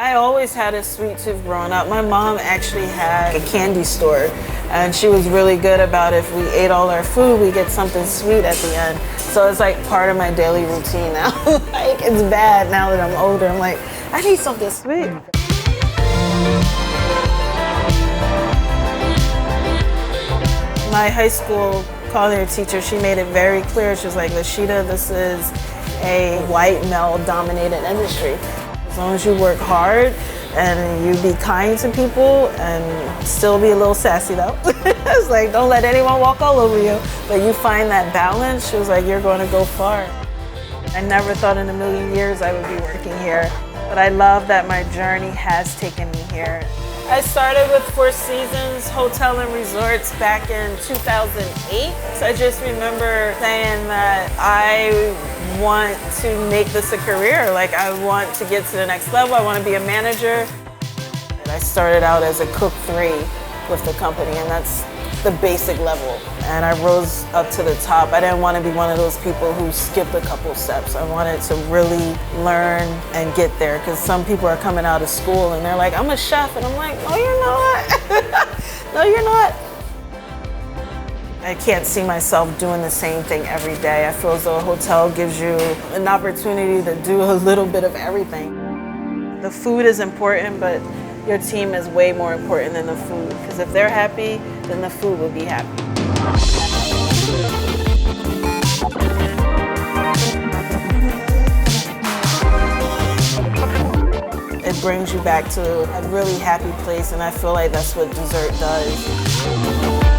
I always had a sweet tooth growing up. My mom actually had a candy store, and she was really good about if we ate all our food, we get something sweet at the end. So it's like part of my daily routine now. Like, it's bad now that I'm older. I'm like, I need something sweet. My high school culinary teacher, she made it very clear. She was like, LaSheeda, this is a white male-dominated industry. As long as you work hard and you be kind to people and still be a little sassy though. It's like, don't let anyone walk all over you, but you find that balance, she was like, you're going to go far. I never thought in a million years I would be working here, but I love that my journey has taken me here. I started with Four Seasons Hotel and Resorts back in 2008. So I just remember saying that I want to make this a career. Like, I want to get to the next level. I want to be a manager. And I started out as a cook 3 with the company, and that's the basic level. And I rose up to the top. I didn't want to be one of those people who skipped a couple steps. I wanted to really learn and get there, because some people are coming out of school and they're like, I'm a chef, and I'm like, no, you're not. No, you're not. I can't see myself doing the same thing every day. I feel as though a hotel gives you an opportunity to do a little bit of everything. The food is important, but your team is way more important than the food, because if they're happy, then the food will be happy. It brings you back to a really happy place, and I feel like that's what dessert does.